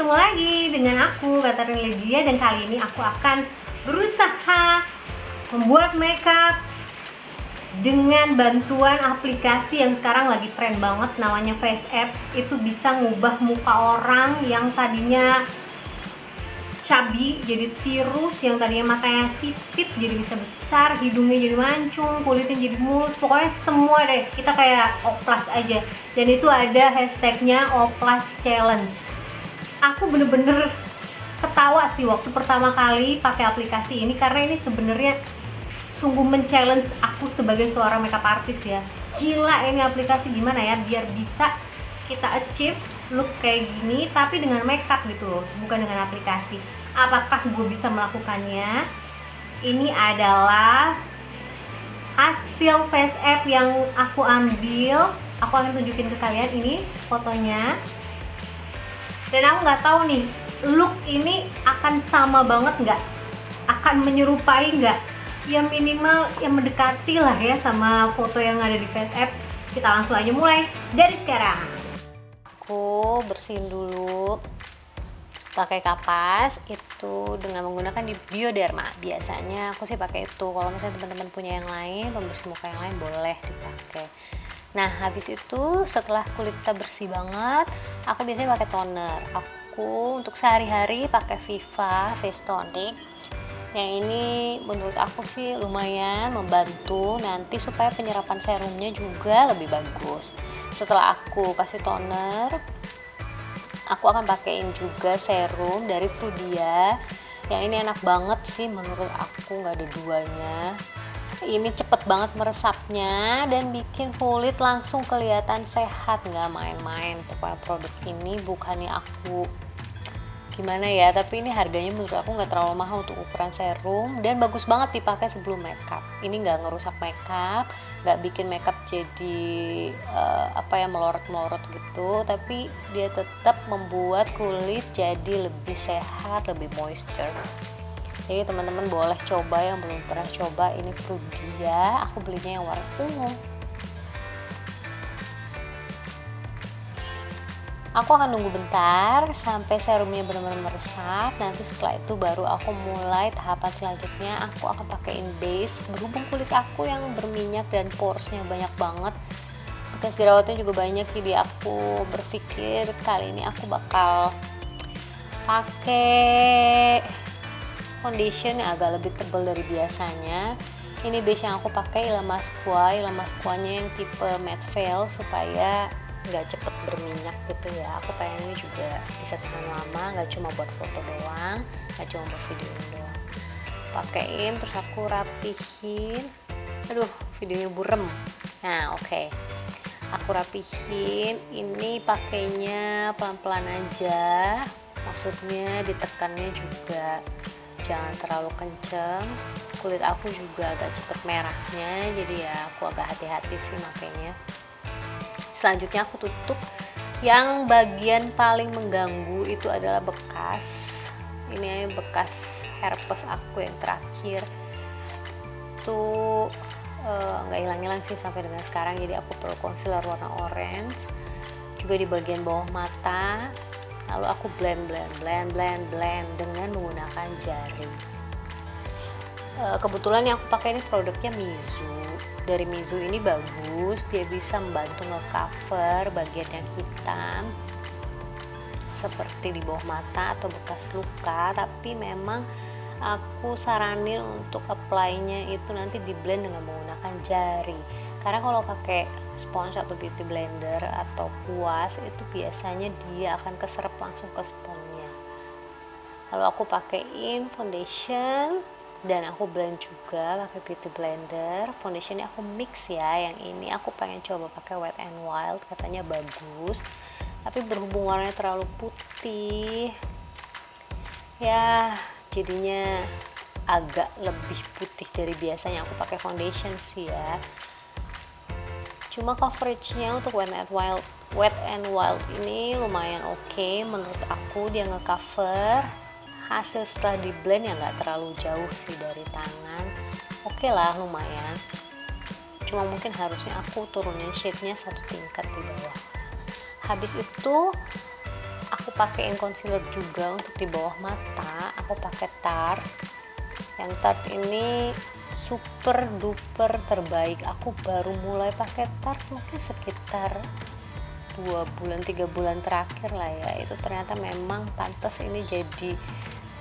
ketemu lagi dengan aku, Katarin Lydia, dan kali ini aku akan berusaha membuat makeup dengan bantuan aplikasi yang sekarang lagi tren banget, namanya Face App. Itu bisa ngubah muka orang yang tadinya cabi jadi tirus, yang tadinya matanya sipit jadi bisa besar, hidungnya jadi mancung, kulitnya jadi mulus, pokoknya semua deh, kita kayak oplas aja. Dan itu ada hashtagnya oplas challenge. Aku bener-bener ketawa sih waktu pertama kali pakai aplikasi ini, karena ini sebenarnya sungguh men-challenge aku sebagai seorang makeup artist ya. Gila, ini aplikasi gimana ya biar bisa kita achieve look kayak gini tapi dengan makeup gitu loh, bukan dengan aplikasi. Apakah gue bisa melakukannya? Ini adalah hasil face app yang aku ambil. Aku akan tunjukin ke kalian ini fotonya. Dan aku nggak tahu nih, look ini akan sama banget nggak? Akan menyerupai nggak? Ya minimal yang mendekati lah ya sama foto yang ada di face app. Kita langsung aja mulai dari sekarang. Aku bersihin dulu pakai kapas itu dengan menggunakan di Bioderma. Biasanya aku sih pakai itu. Kalau misalnya teman-teman punya yang lain, pembersih muka yang lain, boleh dipakai. Nah, habis itu setelah kulit kita bersih banget, aku biasanya pakai toner. Aku untuk sehari-hari pakai Viva Face Tonic. Yang ini menurut aku sih lumayan membantu nanti supaya penyerapan serumnya juga lebih bagus. Setelah aku kasih toner, aku akan pakein juga serum dari Frudia. Yang ini enak banget sih menurut aku, nggak ada duanya. Ini cepet banget meresapnya dan bikin kulit langsung kelihatan sehat, nggak main-main. Pokoknya produk ini bukannya aku gimana ya, tapi ini harganya menurut aku nggak terlalu mahal untuk ukuran serum dan bagus banget dipakai sebelum makeup. Ini nggak ngerusak makeup, nggak bikin makeup jadi melorot-melorot gitu, tapi dia tetap membuat kulit jadi lebih sehat, lebih moisture. Jadi teman-teman boleh coba yang belum pernah coba ini Frudia. Aku belinya yang warna ungu. Aku akan nunggu bentar sampai serumnya benar-benar meresap. Nanti setelah itu baru aku mulai tahapan selanjutnya. Aku akan pakaiin base. Berhubung kulit aku yang berminyak dan porosnya banyak banget, bekas jerawatnya juga banyak, jadi aku berpikir kali ini aku bakal pakai foundation yang agak lebih tebal dari biasanya. Ini base yang aku pakai Ilamasqua-nya yang tipe matte veil supaya nggak cepet berminyak gitu ya. Aku pengennya juga bisa tahan lama, nggak cuma buat foto doang, nggak cuma buat video doang. Pakein terus aku rapihin. Aduh, videonya burem. Nah, oke. Aku rapihin. Ini pakainya pelan-pelan aja. Maksudnya ditekannya juga jangan terlalu kenceng. Kulit aku juga agak cepet merahnya, jadi ya aku agak hati-hati sih makainya. Selanjutnya aku tutup yang bagian paling mengganggu itu adalah bekas herpes aku yang terakhir itu nggak hilang-hilang sih sampai dengan sekarang. Jadi aku perlu concealer warna orange juga di bagian bawah mata, lalu aku blend dengan menggunakan jari. Kebetulan yang aku pakai ini produknya Mizu. Dari Mizu ini bagus, dia bisa membantu nge-cover bagian yang hitam seperti di bawah mata atau bekas luka, tapi memang aku saranin untuk apply-nya itu nanti di blend dengan menggunakan jari, karena kalau pakai sponge atau beauty blender atau kuas itu biasanya dia akan keserap langsung ke sponge-nya. Lalu aku pakaiin foundation dan aku blend juga pakai beauty blender. Foundationnya aku mix ya, yang ini aku pengen coba pakai Wet n Wild, katanya bagus, tapi berhubung warnanya terlalu putih ya jadinya agak lebih putih dari biasanya aku pakai foundation sih ya. Cuma coveragenya untuk Wet n Wild ini lumayan oke. Menurut aku dia nge-cover hasil setelah di blend ya nggak terlalu jauh sih dari tangan. Oke lah, lumayan. Cuma mungkin harusnya aku turunin shade-nya satu tingkat di bawah. Habis itu aku pakein concealer juga untuk di bawah mata. Aku pakai Tarte. Yang Tarte ini super duper terbaik. Aku baru mulai pakai Tarte mungkin sekitar 3 bulan terakhir lah ya. Itu ternyata memang pantas ini jadi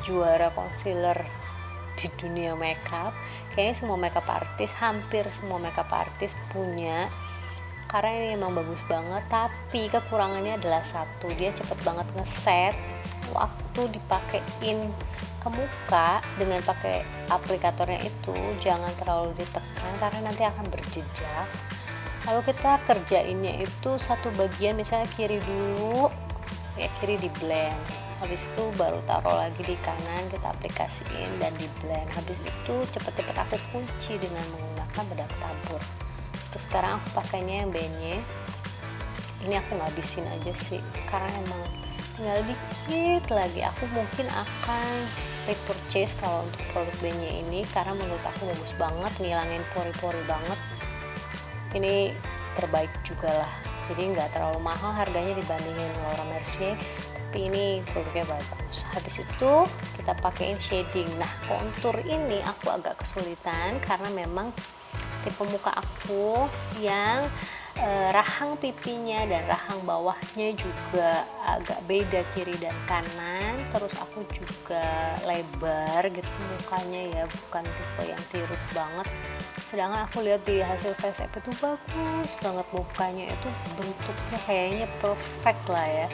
juara concealer di dunia makeup. Kayaknya semua makeup artist, hampir semua makeup artist punya, karena ini emang bagus banget. Tapi kekurangannya adalah satu, dia cepet banget ngeset. Waktu dipakein ke muka dengan pakai aplikatornya itu jangan terlalu ditekan karena nanti akan berjejak. Lalu kita kerjainnya itu satu bagian, misalnya kiri dulu ya, kiri di blend, habis itu baru taruh lagi di kanan, kita aplikasiin dan di blend. Habis itu cepet-cepet aku kunci dengan menggunakan bedak tabur. Terus sekarang aku pakainya yang benye. Ini aku ngabisin aja sih karena emang tinggal dikit lagi. Aku mungkin akan repurchase kalau untuk produk benye ini karena menurut aku bagus banget, ngilangin pori-pori banget. Ini terbaik juga lah, jadi nggak terlalu mahal harganya dibandingin Laura Mercier, tapi ini produknya bagus. Habis itu kita pakein shading. Nah, kontur ini aku agak kesulitan karena memang tipe muka aku yang rahang pipinya dan rahang bawahnya juga agak beda kiri dan kanan. Terus aku juga lebar gitu mukanya ya, bukan tipe yang tirus banget. Sedangkan aku lihat di hasil face app itu bagus banget mukanya, itu bentuknya kayaknya perfect lah ya.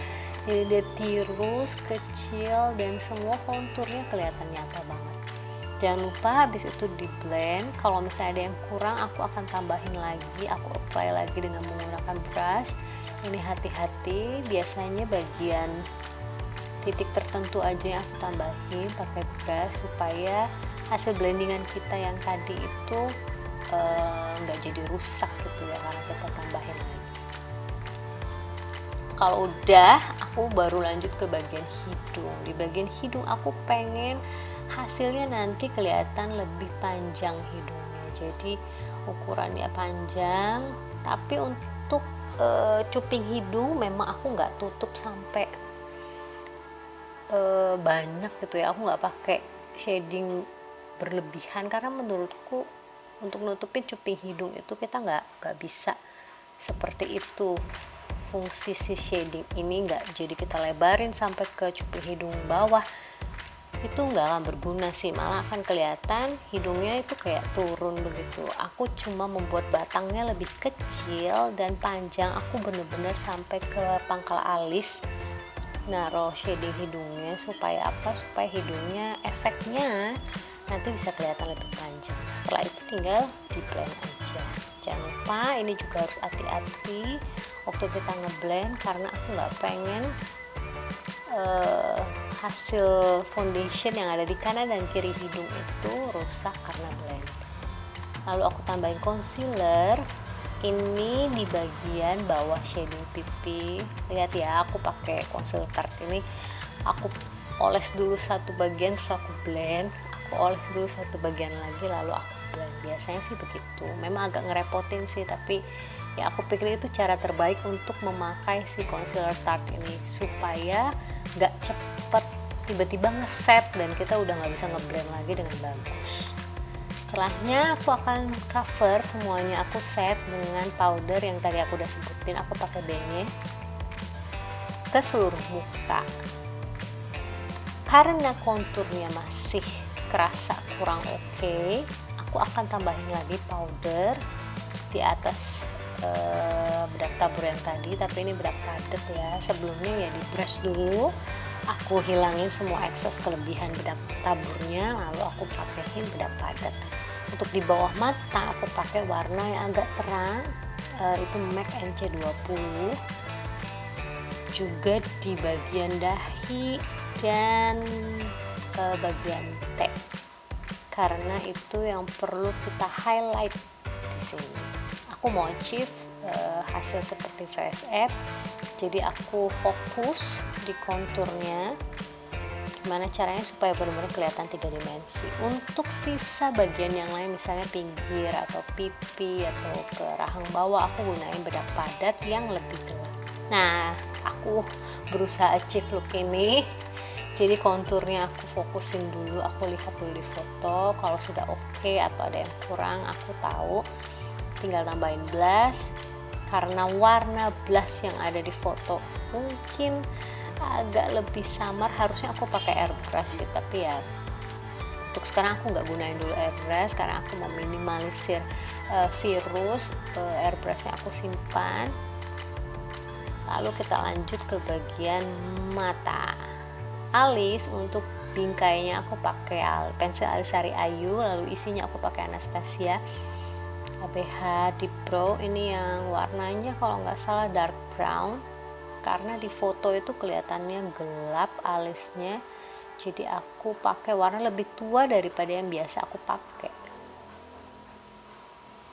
Jadi dia tirus, kecil, dan semua konturnya kelihatan nyata banget. Jangan lupa habis itu di blend. Kalau misalnya ada yang kurang, aku akan tambahin lagi, aku apply lagi dengan menggunakan brush. Ini hati-hati, biasanya bagian titik tertentu aja yang aku tambahin pakai brush supaya hasil blendingan kita yang tadi itu nggak jadi rusak gitu ya, karena kita tambahin lagi. Kalau udah, aku baru lanjut ke bagian hidung. Di bagian hidung aku pengen hasilnya nanti kelihatan lebih panjang hidungnya, jadi ukurannya panjang. Tapi untuk cuping hidung memang aku nggak tutup sampai banyak gitu ya. Aku nggak pakai shading berlebihan karena menurutku untuk nutupin cuping hidung itu kita nggak bisa seperti itu fungsi si shading ini. Nggak, jadi kita lebarin sampai ke cuping hidung bawah, itu nggak akan berguna sih, malah akan kelihatan hidungnya itu kayak turun begitu. Aku cuma membuat batangnya lebih kecil dan panjang. Aku bener-bener sampai ke pangkal alis naruh shading hidungnya. Supaya apa? Supaya hidungnya efeknya nanti bisa kelihatan lebih panjang. Setelah itu tinggal di blend aja. Jangan lupa ini juga harus hati-hati waktu kita ngeblend karena aku nggak pengen hasil foundation yang ada di kanan dan kiri hidung itu rusak karena blend. Lalu aku tambahin concealer ini di bagian bawah shading pipi. Lihat ya, aku pakai concealer Tarte ini, aku oles dulu satu bagian terus aku blend, aku oles dulu satu bagian lagi lalu aku blend. Biasanya sih begitu, memang agak ngerepotin sih, tapi ya aku pikir itu cara terbaik untuk memakai si concealer Tarte ini supaya gak cepet tiba-tiba ngeset dan kita udah gak bisa ngeblend lagi dengan bagus. Setelahnya aku akan cover semuanya, aku set dengan powder yang tadi aku udah sebutin. Aku pakai benye ke seluruh muka. Karena konturnya masih kerasa kurang oke, aku akan tambahin lagi powder di atas bedak tabur yang tadi, tapi ini bedak padat ya. Sebelumnya ya di brush dulu, aku hilangin semua ekses kelebihan bedak taburnya, lalu aku pakein bedak padat. Untuk di bawah mata aku pakai warna yang agak terang, itu MAC NC20. Juga di bagian dahi dan bagian T, karena itu yang perlu kita highlight di sini. Aku mau achieve hasil seperti face app, jadi aku fokus di konturnya. Gimana caranya supaya benar-benar kelihatan 3 dimensi. Untuk sisa bagian yang lain, misalnya pinggir atau pipi atau ke rahang bawah, aku gunain bedak padat yang lebih gelap. Nah, aku berusaha achieve look ini. Jadi konturnya aku fokusin dulu, aku lihat dulu di foto. Kalau sudah oke atau ada yang kurang, aku tahu. Tinggal tambahin blush. Karena warna blush yang ada di foto mungkin agak lebih samar, harusnya aku pakai airbrush ya, tapi ya untuk sekarang aku nggak gunain dulu airbrush karena aku mau minimalisir virus. Airbrushnya aku simpan. Lalu kita lanjut ke bagian mata. Alis, untuk bingkainya aku pakai pensil alis Sari Ayu, lalu isinya aku pakai Anastasia ABH Deep Brow. Ini yang warnanya kalau nggak salah dark brown, karena di foto itu kelihatannya gelap alisnya, jadi aku pakai warna lebih tua daripada yang biasa aku pakai.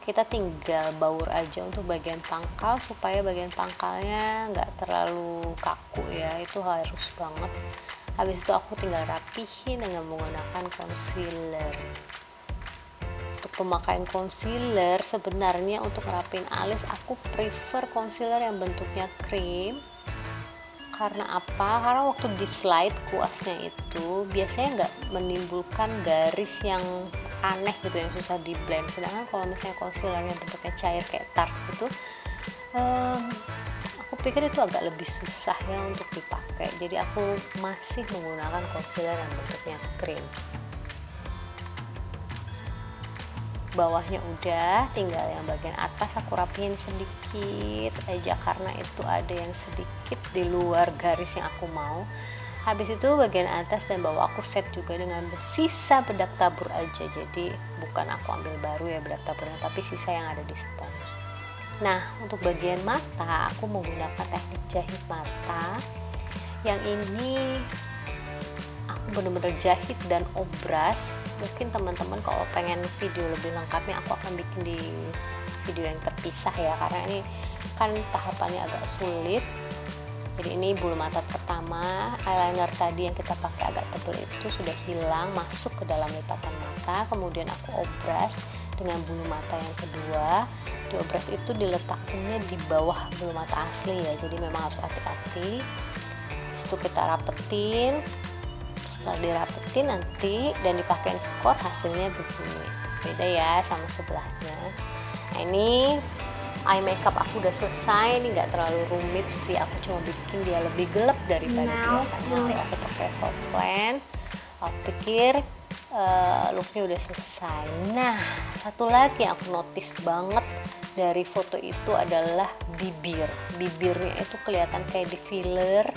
Kita tinggal baur aja untuk bagian pangkal supaya bagian pangkalnya nggak terlalu kaku ya, itu harus banget. Habis itu aku tinggal rapihin dengan menggunakan concealer. Untuk pemakaian concealer, sebenarnya untuk ngerapin alis aku prefer concealer yang bentuknya krim. Karena apa? Karena waktu di slide kuasnya itu biasanya nggak menimbulkan garis yang aneh gitu, yang susah di blend. Sedangkan kalau misalnya concealer yang bentuknya cair kayak tart gitu, aku pikir itu agak lebih susah ya untuk dipakai. Jadi aku masih menggunakan concealer yang bentuknya krim. Bawahnya udah, tinggal yang bagian atas aku rapihin sedikit aja karena itu ada yang sedikit di luar garis yang aku mau. Habis itu bagian atas dan bawah aku set juga dengan sisa bedak tabur aja. Jadi bukan aku ambil baru ya bedak taburnya, tapi sisa yang ada di spons. Nah, untuk bagian mata aku menggunakan teknik jahit mata. Yang ini aku bener-bener jahit dan obras. Mungkin teman-teman kalau pengen video lebih lengkapnya aku akan bikin di video yang terpisah ya, karena ini kan tahapannya agak sulit. Jadi ini bulu mata pertama, eyeliner tadi yang kita pakai agak tebal itu sudah hilang, masuk ke dalam lipatan mata. Kemudian aku obras dengan bulu mata yang kedua. Diobras itu diletakinnya di bawah bulu mata asli ya, jadi memang harus hati-hati. Itu kita rapetin. Setelah dirapetin nanti dan dipakein skot, hasilnya begini. Beda ya sama sebelahnya. Nah, ini eye makeup aku udah selesai. Ini nggak terlalu rumit sih, aku cuma bikin dia lebih gelap daripada biasanya. Aku pakai soft lens. Aku pikir looknya udah selesai. Nah, satu lagi yang aku notice banget dari foto itu adalah bibir. Bibirnya itu kelihatan kayak di filler,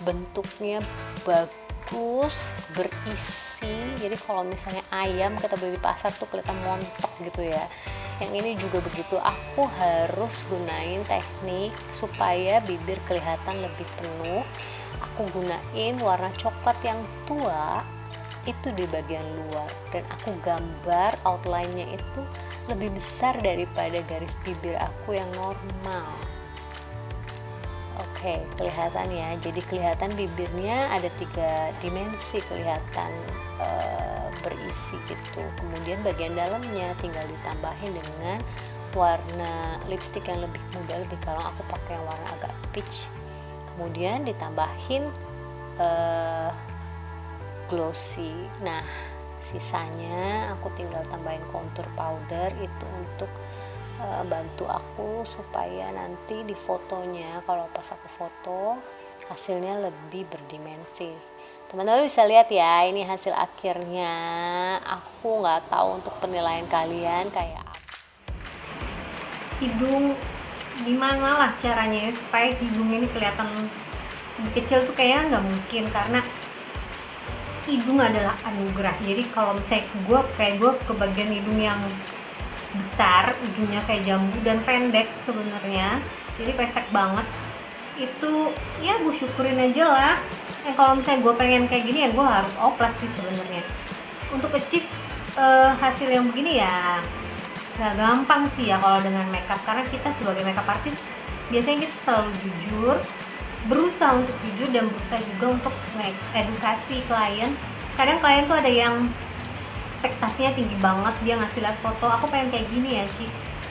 bentuknya bagus, berisi. Jadi kalau misalnya ayam kita beli di pasar tuh kelihatan montok gitu ya. Yang ini juga begitu. Aku harus gunain teknik supaya bibir kelihatan lebih penuh. Aku gunain warna coklat yang tua itu di bagian luar, dan aku gambar outline-nya itu lebih besar daripada garis bibir aku yang normal. Oke, kelihatan ya. Jadi kelihatan bibirnya ada 3 dimensi, kelihatan berisi gitu. Kemudian bagian dalamnya tinggal ditambahin dengan warna lipstick yang lebih muda, lebih kalem. Aku pakai yang warna agak peach. Kemudian ditambahin glossy. Nah, sisanya aku tinggal tambahin contour powder itu untuk bantu aku supaya nanti di fotonya, kalau pas aku foto hasilnya lebih berdimensi. Teman-teman bisa lihat ya, ini hasil akhirnya. Aku nggak tahu untuk penilaian kalian kayak apa. Hidung gimana lah caranya ya supaya hidung ini kelihatan lebih kecil tuh kayaknya nggak mungkin, karena hidung adalah anugerah. Jadi kalau misalnya gue ke bagian hidung yang besar, ujungnya kayak jambu dan pendek sebenarnya, jadi pesek banget, itu ya gue syukurin aja lah. Kalau misalnya gue pengen kayak gini ya gue harus oplas sih sebenarnya. Untuk achieve hasil yang begini ya gak gampang sih ya kalau dengan makeup, karena kita sebagai makeup artist biasanya kita selalu jujur, berusaha untuk jujur dan berusaha juga untuk edukasi klien. Kadang klien tuh ada yang ekspektasinya tinggi banget, dia ngasih lihat foto, aku pengen kayak gini ya Ci,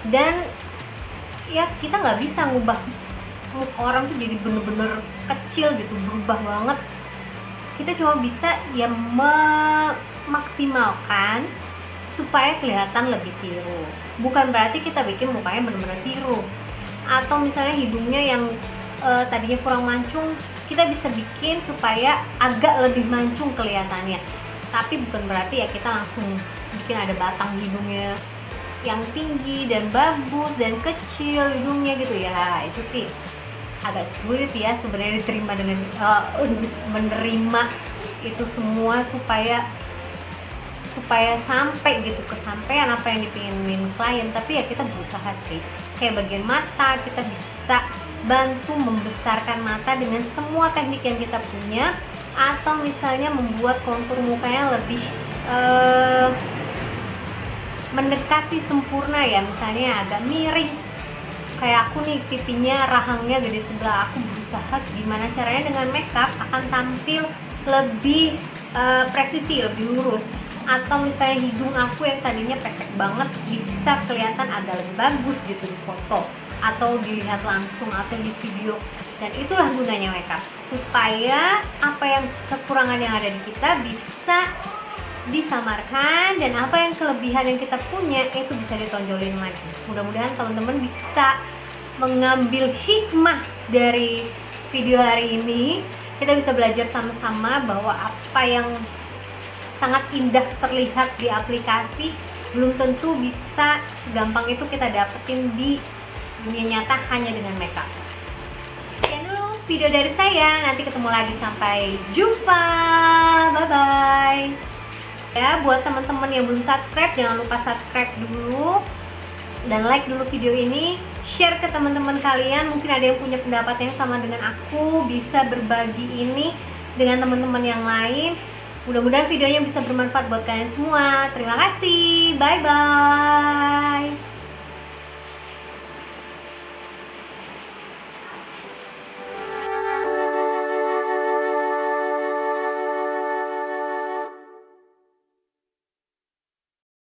dan ya kita nggak bisa ngubah muka orang tuh jadi bener-bener kecil gitu, berubah banget. Kita cuma bisa ya memaksimalkan supaya kelihatan lebih tirus. Bukan berarti kita bikin mukanya bener-bener tirus. Atau misalnya hidungnya yang tadinya kurang mancung, kita bisa bikin supaya agak lebih mancung kelihatannya. Tapi bukan berarti ya kita langsung bikin ada batang hidungnya yang tinggi dan bagus dan kecil hidungnya gitu ya. Itu sih agak sulit ya sebenarnya diterima dengan menerima itu semua supaya sampai gitu kesampaian apa yang dipinginin klien. Tapi ya kita berusaha sih. Kayak bagian mata, kita bisa bantu membesarkan mata dengan semua teknik yang kita punya, atau misalnya membuat kontur mukanya lebih mendekati sempurna ya, misalnya agak miring kayak aku nih, pipinya rahangnya gede sebelah. Aku berusaha gimana caranya dengan makeup akan tampil lebih presisi, lebih lurus. Atau misalnya hidung aku yang tadinya pesek banget bisa kelihatan agak lebih bagus gitu di foto atau dilihat langsung atau di video. Dan itulah gunanya makeup, supaya apa yang kekurangan yang ada di kita bisa disamarkan, dan apa yang kelebihan yang kita punya itu bisa ditonjolin lagi. Mudah-mudahan teman-teman bisa mengambil hikmah dari video hari ini. Kita bisa belajar sama-sama bahwa apa yang sangat indah terlihat di aplikasi belum tentu bisa segampang itu kita dapetin di dunia nyata hanya dengan makeup. Sekian dulu video dari saya, nanti ketemu lagi, sampai jumpa, bye bye. Ya, buat teman-teman yang belum subscribe, jangan lupa subscribe dulu dan like dulu video ini, share ke teman-teman kalian. Mungkin ada yang punya pendapat yang sama dengan aku, bisa berbagi ini dengan teman-teman yang lain. Mudah-mudahan videonya bisa bermanfaat buat kalian semua. Terima kasih, bye bye.